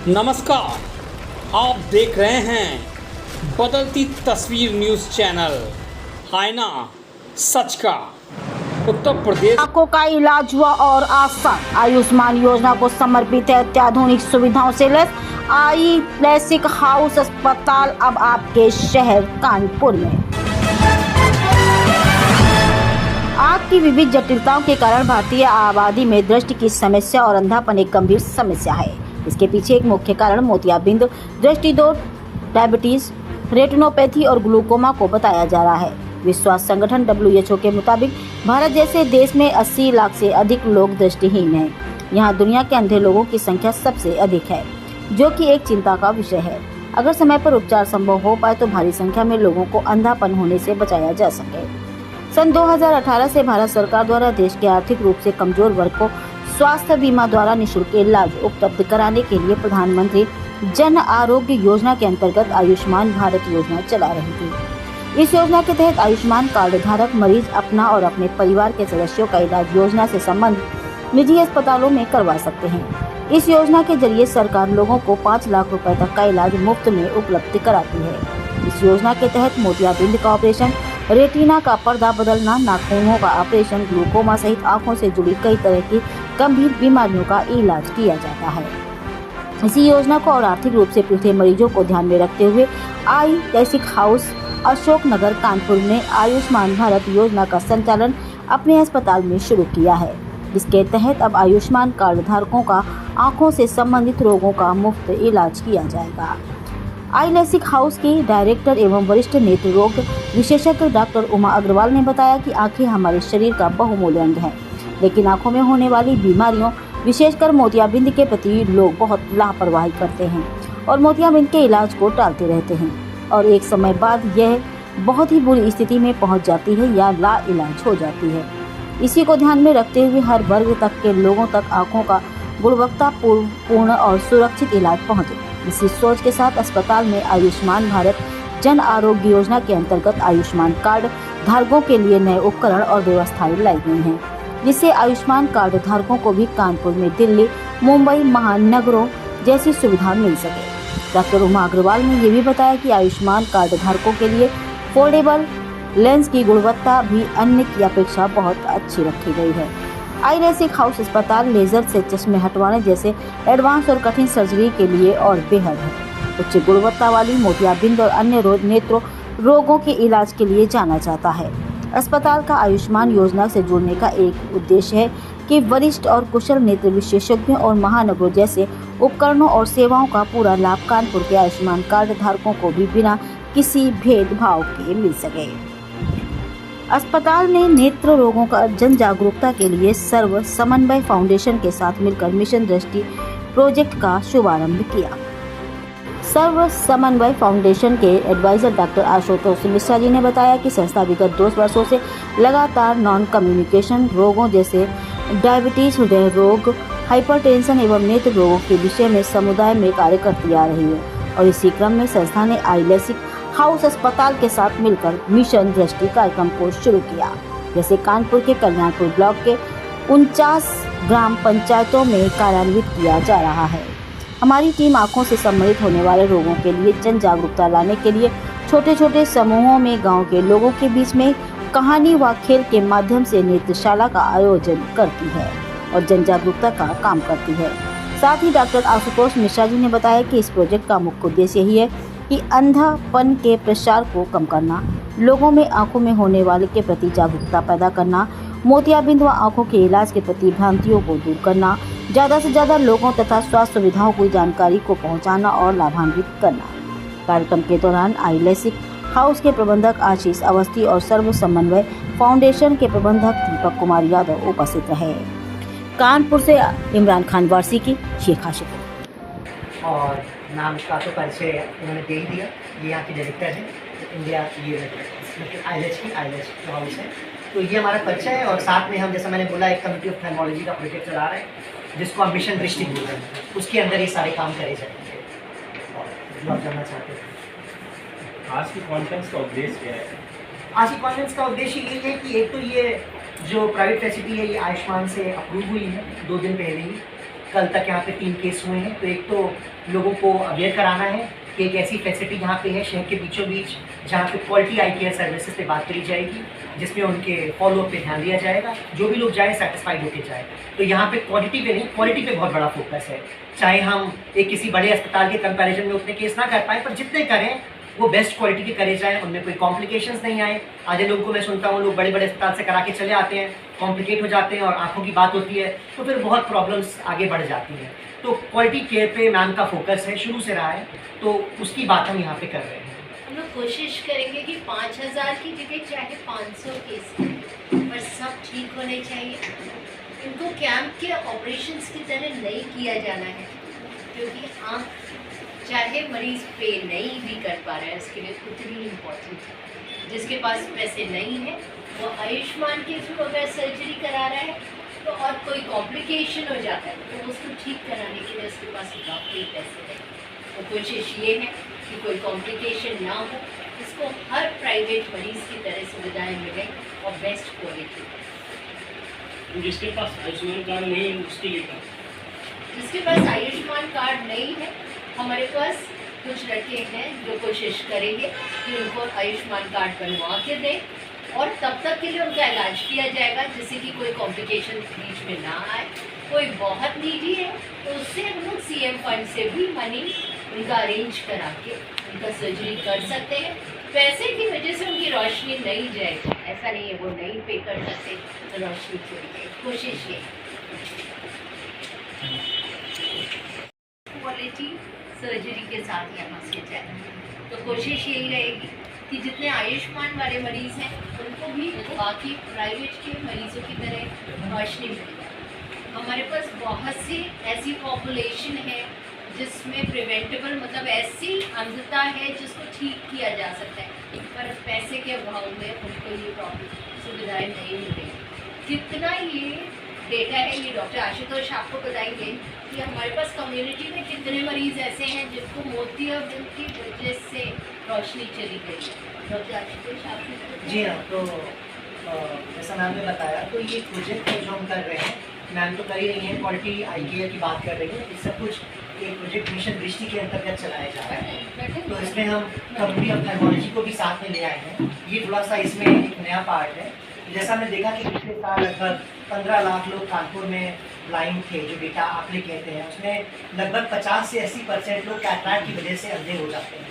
नमस्कार, आप देख रहे हैं बदलती तस्वीर न्यूज़ चैनल आईना सच का। उत्तर प्रदेश आंखों का इलाज हुआ और आसान। आयुष्मान योजना को समर्पित है अत्याधुनिक सुविधाओं से लैस आई लेसिक हाउस अस्पताल अब आपके शहर कानपुर में। आँख की विविध जटिलताओं के कारण भारतीय आबादी में दृष्टि की समस्या और अंधापन एक गंभीर समस्या है। इसके पीछे एक मुख्य कारण मोतियाबिंद, दृष्टिदोष, डायबिटीज, रेटिनोपैथी और ग्लूकोमा को बताया जा रहा है। विश्व स्वास्थ्य संगठन WHO के मुताबिक भारत जैसे देश में 80 लाख से अधिक लोग दृष्टिहीन हैं। यहाँ दुनिया के अंधे लोगों की संख्या सबसे अधिक है, जो कि एक चिंता का विषय है। अगर समय पर उपचार संभव हो पाए तो भारी संख्या में लोगों को अंधापन होने से बचाया जा सके। सन 2018 से भारत सरकार द्वारा देश के आर्थिक रूप से कमजोर वर्ग को स्वास्थ्य बीमा द्वारा निःशुल्क इलाज उपलब्ध कराने के लिए प्रधानमंत्री जन आरोग्य योजना के अंतर्गत आयुष्मान भारत योजना चला रही थी। इस योजना के तहत आयुष्मान कार्ड धारक मरीज अपना और अपने परिवार के सदस्यों का इलाज योजना से संबंधित निजी अस्पतालों में करवा सकते हैं। इस योजना के जरिए सरकार लोगों को 5 लाख रुपए तक का इलाज मुफ्त में उपलब्ध कराती है। इस योजना के तहत मोतियाबिंद का ऑपरेशन, रेटिना का पर्दा बदलना, नाखूनों का ऑपरेशन, ग्लूकोमा सहित आंखों से जुड़ी कई तरह की गंभीर बीमारियों का इलाज किया जाता है। इसी योजना को और आर्थिक रूप से पिछड़े मरीजों को ध्यान में रखते हुए आई लेसिक हाउस अशोकनगर कानपुर ने आयुष्मान भारत योजना का संचालन अपने अस्पताल में शुरू किया है, जिसके तहत अब आयुष्मान कार्ड धारकों का आंखों से संबंधित रोगों का मुफ्त इलाज किया जाएगा। आई लेसिक हाउस की डायरेक्टर एवं वरिष्ठ नेत्र रोग विशेषज्ञ डॉक्टर उमा अग्रवाल ने बताया कि आंखें हमारे शरीर का बहुमूल्य अंग है, लेकिन आंखों में होने वाली बीमारियों विशेषकर मोतियाबिंद के प्रति लोग बहुत लापरवाही करते हैं और मोतियाबिंद के इलाज को टालते रहते हैं और एक समय बाद यह बहुत ही बुरी स्थिति में पहुंच जाती है या ला इलाज हो जाती है। इसी को ध्यान में रखते हुए हर वर्ग तक के लोगों तक आंखों का गुणवत्तापूर्ण और सुरक्षित इलाज पहुंचे, इसी सोच के साथ अस्पताल में आयुष्मान भारत जन आरोग्य योजना के अंतर्गत आयुष्मान कार्ड धारकों के लिए नए उपकरण और व्यवस्थाएं लाई गई हैं, जिससे आयुष्मान कार्ड धारकों को भी कानपुर में दिल्ली, मुंबई महानगरों जैसी सुविधा मिल सके। डॉक्टर उमा अग्रवाल ने ये भी बताया कि आयुष्मान कार्ड धारकों के लिए फोल्डेबल लेंस की गुणवत्ता भी अन्य की अपेक्षा बहुत अच्छी रखी गई है। आई लेसिक हाउस अस्पताल लेजर से चश्मे हटवाने जैसे एडवांस और कठिन सर्जरी के लिए और बेहद है। उच्च गुणवत्ता वाली मोतियाबिंद और अन्य नेत्र रोगों के इलाज के लिए जाना जाता है। अस्पताल का आयुष्मान योजना से जुड़ने का एक उद्देश्य है कि वरिष्ठ और कुशल नेत्र विशेषज्ञों और महानगरों जैसे उपकरणों और सेवाओं का पूरा लाभ कानपुर के आयुष्मान कार्ड धारकों को भी बिना किसी भेदभाव के मिल सके। अस्पताल ने नेत्र रोगों का जन जागरूकता के लिए सर्व समन्वय फाउंडेशन के साथ मिलकर मिशन दृष्टि प्रोजेक्ट का शुभारंभ किया। सर्व समन्वय फाउंडेशन के एडवाइजर डॉक्टर आशुतोष मिश्रा जी ने बताया कि संस्था विगत 2 वर्षों से लगातार नॉन कम्युनिकेशन रोगों जैसे डायबिटीज, हृदय रोग, हाइपरटेंशन एवं नेत्र रोगों के विषय में समुदाय में कार्य करती आ रही है और इसी क्रम में संस्था ने आई लेसिक हाउस अस्पताल के साथ मिलकर मिशन दृष्टि कार्यक्रम को शुरू किया। जैसे कानपुर के कल्याणपुर ब्लॉक के 49 ग्राम पंचायतों में कार्यान्वित किया जा रहा है। हमारी टीम आंखों से संबंधित होने वाले रोगों के लिए जन जागरूकता लाने के लिए छोटे छोटे समूहों में गांव के लोगों के बीच में कहानी व खेल के माध्यम से नेत्रशाला का आयोजन करती है और जन जागरूकता का काम करती है। साथ ही डॉक्टर आशुतोष मिश्रा जी ने बताया कि इस प्रोजेक्ट का मुख्य उद्देश्य यही है कि अंधापन के प्रसार को कम करना, लोगों में आंखों में होने वाले के प्रति जागरूकता पैदा करना, मोतियाबिंद व आंखों के इलाज के प्रति भ्रांतियों को दूर करना, ज़्यादा से ज़्यादा लोगों तथा स्वास्थ्य सुविधाओं की जानकारी को पहुंचाना और लाभान्वित करना। कार्यक्रम के दौरान आई लेसिक हाउस के प्रबंधक आशीष अवस्थी और सर्व समन्वय फाउंडेशन के प्रबंधक दीपक कुमार यादव उपस्थित रहे। कानपुर से इमरान खान वारसी की ये खास रिपोर्ट। और नाम का तो परिचय उन्होंने दे ही दिया। ये यहाँ की डायरेक्टर है इंडिया, ये आई लेसिक हाउस है, तो ये हमारा परिचय है। और साथ में हम, जैसा मैंने बोला, एक कमिटी ऑफ थैलेमोलॉजी का प्रोजेक्ट चला रहे हैं जिसको हम मिशन दृष्टि बोल रहे हैं। उसके अंदर ये सारे काम करे जाएंगे और जो आप जानना चाहते हैं। आज की कॉन्फ्रेंस का उद्देश्य क्या है? आज की कॉन्फ्रेंस का उद्देश्य ये है कि एक तो ये जो प्राइवेट फैसिलिटी है ये आयुष्मान से अप्रूव हुई है 2 दिन पहले ही, कल तक यहाँ पे 3 केस हुए हैं। तो एक तो लोगों को अवेयर कराना है कि एक ऐसी फैसिलिटी यहाँ पे है शहर के बीचों बीच जहाँ पे क्वालिटी आई केयर सर्विसेज पे बात करी जाएगी, जिसमें उनके फॉलोअप पे ध्यान दिया जाएगा, जो भी लोग जाए सेटिस्फाइड होके जाए। तो यहाँ पे क्वालिटी पे नहीं, क्वालिटी पे बहुत बड़ा फोकस है। चाहे हम एक किसी बड़े अस्पताल के कंपैरिजन में उतने केस ना कर पाए, पर जितने करें वो बेस्ट क्वालिटी के करे जाए, उनमें कोई कॉम्प्लिकेशंस नहीं आए। आधे लोगों को मैं सुनता हूँ लोग बड़े बड़े अस्पताल से करा के चले आते हैं, कॉम्प्लिकेट हो जाते हैं और आंखों की बात होती है तो फिर बहुत प्रॉब्लम्स आगे बढ़ जाती हैं। तो क्वालिटी केयर पे मैम का फोकस है, शुरू से रहा है, तो उसकी बात हम यहाँ पे कर रहे हैं। हम लोग कोशिश करेंगे कि 5000 की जगह चाहे 500 केस पर सब ठीक होने चाहिए। इनको कैंप के ऑपरेशंस की तरह नहीं किया जाना है, क्योंकि आँख चाहे मरीज पे नहीं भी कर पा रहा है इसके लिए उतनी इम्पोर्टेंट है। जिसके पास पैसे नहीं है वो आयुष्मान के थ्रू अगर सर्जरी करा रहा है तो और कोई कॉम्प्लिकेशन हो जाता है तो उसको ठीक कराने के लिए उसके पास डॉक्टरी पैसे नहीं। तो कोशिश ये है कि कोई कॉम्प्लिकेशन ना हो, इसको हर प्राइवेट मरीज की तरह सुविधाएं मिलें और बेस्ट क्वालिटी। जिसके पास आयुष्मान कार्ड नहीं है उसके लिए क्या? जिसके पास आयुष्मान कार्ड नहीं है, हमारे पास कुछ लड़के हैं जो कोशिश करेंगे कि उनको आयुष्मान कार्ड बनवा के दें और तब तक के लिए उनका इलाज किया जाएगा जिससे कि कोई कॉम्प्लिकेशन बीच में ना आए। कोई बहुत नीडी है तो उससे हम लोग CM फंड से भी मनी उनका अरेंज करा के उनका सर्जरी कर सकते हैं। पैसे की वजह से उनकी रोशनी नहीं जाएगी, ऐसा नहीं है वो नहीं पे कर सकते तो रोशनी चली जाएगी। कोशिश ये क्वालिटी सर्जरी के साथ यहाँ से जाए। तो कोशिश यही रहेगी कि जितने आयुष्मान वाले मरीज़ हैं उनको भी बाकी प्राइवेट के मरीज़ों की तरह रोशनी मिल जाए। हमारे पास बहुत सी ऐसी पॉपुलेशन है जिसमें प्रिवेंटेबल मतलब ऐसी अंधता है जिसको ठीक किया जा सकता है, पर पैसे के अभाव में उनको ये प्रॉब्लम सुविधाएँ नहीं मिल रही। कितना ये डेटा है ये डॉक्टर आशुतोष आपको बताएंगे कि हमारे पास कम्युनिटी में कितने मरीज़ ऐसे हैं जिनको मोतियाबिंद की वजह से रोशनी चली गई है। डॉक्टर आशुतोष आपको जी हाँ, तो जैसा मैम ने बताया तो ये प्रोजेक्ट जो हम कर रहे हैं, मैम तो कर ही रही हैं, क्वालिटी आई केयर की बात कर रही है, ये सब कुछ एक प्रोजेक्ट मिशन दृष्टि के अंतर्गत चलाया जा रहा है। तो इसमें हम कम्युनिटी ऑप्थेल्मोलॉजी को भी साथ में ले आए हैं। ये थोड़ा सा इसमें एक नया पार्ट है। जैसा हमने देखा कि पिछले साल लगभग 15 लाख लोग कानपुर में ब्लाइंड थे, जो डेटा आंकड़े कहते हैं, उसमें लगभग 50 से 80% लोग कैटरैक्ट की वजह से अंधे हो जाते हैं।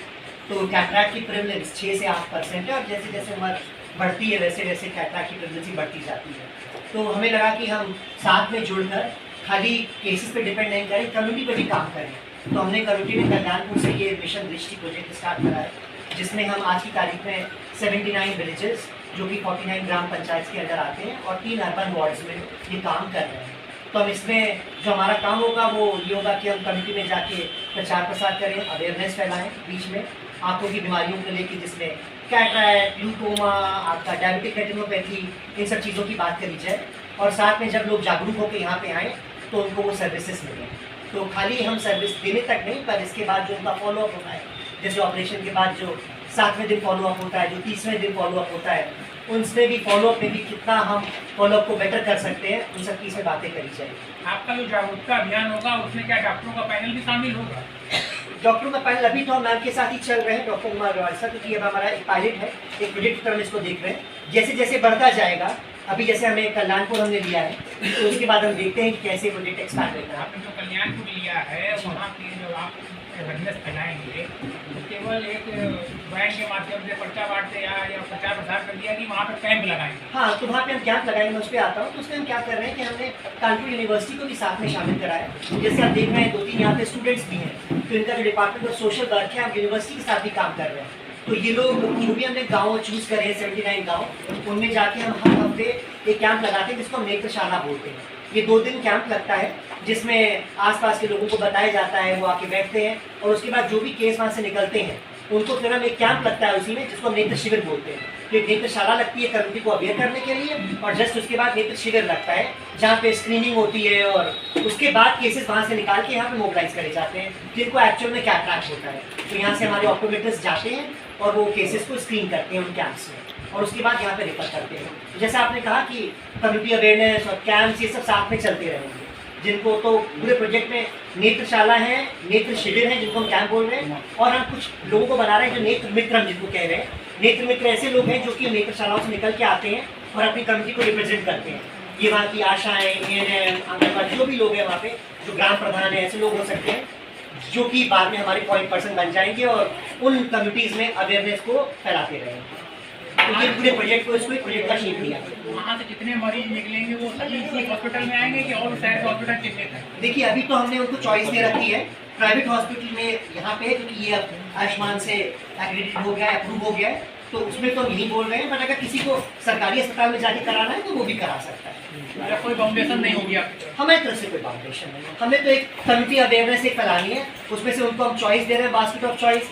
तो कैटरैक्ट की प्रेवलेंस 6 से 8% है और जैसे जैसे उम्र बढ़ती है वैसे वैसे कैटरैक्ट की प्रेवलेंस बढ़ती जाती है। तो हमें लगा कि हम साथ में जुड़कर खाली केसेस पे डिपेंड नहीं करें, कम्युनिटी पे भी काम करें। तो हमने कम्युनिटी में कल्याणपुर से ये मिशन दृष्टि प्रोजेक्ट स्टार्ट करा है, जिसमें हम आज की तारीख में 79 विलेजेस जो कि 49 ग्राम पंचायत के अंदर आते हैं और 3 अर्बन वार्ड्स में ये काम कर रहे हैं। तो हम इसमें जो हमारा काम होगा वो ये होगा कि हम कम्युनिटी में जाके प्रचार प्रसार करें, अवेयरनेस फैलाएं बीच में आंखों की बीमारियों को लेकर, जिसमें कैटरैक्ट, ग्लूकोमा, आपका डायबिटिक रेटिनोपैथी, इन सब चीज़ों की बात करी जाए। और साथ में जब लोग जागरूक होकर यहाँ पे आएँ तो उनको वो सर्विसेज मिलें। तो खाली हम सर्विस देने तक नहीं, पर इसके बाद जो उनका फॉलोअप होता है, जैसे ऑपरेशन के बाद जो 7वें दिन फॉलोअप होता है, जो 30वें दिन फॉलोअप होता है, उनमें भी फॉलोअप में भी कितना हम फॉलोअप को बेटर कर सकते हैं, उन सब की इसमें बातें करी जाएगी। आपका जो जागरूकता अभियान होगा उसमें क्या डॉक्टरों का पैनल भी शामिल होगा? डॉक्टरों का पैनल अभी तो हम मैम के साथ ही चल रहे हैं, डॉक्टर उमा अग्रवाल सर, क्योंकि अब हमारा एक पायलट है, एक प्रोजेक्ट की तरह हम इसको देख रहे हैं। जैसे जैसे बढ़ता जाएगा, अभी जैसे हमें कल्याणपुर हमने लिया है, तो उसके बाद हम देखते हैं कि कैसे प्रोजेक्ट एक्सपांड होता है। आपने जो कल्याणपुर लिया है वहाँ की जो आप अवेयरनेस फैलाएंगे, केवल एक वैन के माध्यम से पर्चा बांटते या प्रचार प्रसार कर दिया कि वहाँ पर कैंप लगाएंगे? हाँ, तो वहाँ पे हम कैंप लगाएंगे, मैं उस पर आता हूँ। तो उसमें हम क्या कर रहे हैं कि हमने कानपुर यूनिवर्सिटी को भी साथ में शामिल कराया। जैसे आप देख रहे हैं 2-3 यहाँ पे स्टूडेंट्स भी हैं, तो इनका जो डिपार्टमेंट ऑफ सोशल वर्क है, हम यूनिवर्सिटी के साथ भी काम कर रहे हैं। तो ये लोग जो भी हमने गाँव चूज़ करे हैं, 79 गाँव, उनमें जाके हम हर हफ्ते एक कैंप लगाते हैं जिसको हम नेत्रशाला बोलते हैं। ये 2 दिन कैंप लगता है जिसमें आसपास के लोगों को बताया जाता है, वो आके बैठते हैं और उसके बाद जो भी केस वहाँ से निकलते हैं उनको फिर हम एक कैंप लगता है उसी में, जिसको हम नेत्र शिविर बोलते हैं। तो एक नेत्रशाला लगती है कम्युनिटी को अवेयर करने के लिए, और जस्ट उसके बाद नेत्र शिविर लगता है जहाँ पे स्क्रीनिंग होती है और उसके बाद केसेस वहाँ से निकाल के यहाँ पे मोबिलाइज करे जाते हैं जिनको एक्चुअल में कैटरैक्ट होता है। तो यहाँ से हमारे ऑप्टोमेट्रिस्ट जाते हैं और वो केसेस को स्क्रीन करते हैं उन कैंप्स में, और उसके बाद यहाँ पे रेफर करते हैं। जैसे आपने कहा कि कम्युनिटी अवेयरनेस और कैंप्स ये सब साथ में चलते रहेंगे। जिनको तो पूरे प्रोजेक्ट में नेत्रशाला है, नेत्र शिविर है जिनको हम कैंप बोल रहे हैं, और हम कुछ लोगों को बना रहे हैं जो नेत्र मित्र हम जिनको कह रहे हैं। नेत्र मित्र ऐसे लोग हैं जो कि नेत्रशालाओं से निकल के आते हैं और अपनी कम्युनिटी को रिप्रेजेंट करते हैं। ये वहाँ की आशाएं, एएनएम, आंगनबाड़ी, जो भी लोग हैं वहाँ पे, जो ग्राम प्रधान है, ऐसे लोग हो सकते हैं जो कि बाद में हमारे पॉइंट पर्सन बन जाएंगे और उन कम्युनिटीज़ में अवेयरनेस को फैलाते रहेंगे। तो ये पूरे प्रोजेक्ट को, इसको एक प्रोजेक्ट का शेप दिया। वहाँ से जितने मरीज निकलेंगे वो सभी इसी हॉस्पिटल में आएंगे कि और शहर के हॉस्पिटल चिन्हित है? देखिए, अभी तो हमने उनको चॉइस दे रखी है। प्राइवेट हॉस्पिटल में यहाँ पे, क्योंकि ये अब आयुष्मान से एक्रेडिटेड हो गया है, अप्रूव हो गया है, तो उसमें तो हम यही बोल रहे हैं। बट अगर किसी को सरकारी अस्पताल में जाके कराना है तो वो भी करा सकता है। या कोई बाउंडेशन नहीं होगी आपकी तरफ? हमारी तरफ से कोई बाउंडेशन नहीं है। हमें तो एक कम्युनिटी अवेयरनेस एक फैलानी है, उसमें से उनको हम चॉइस दे रहे हैं, बास्केट ऑफ चॉइस।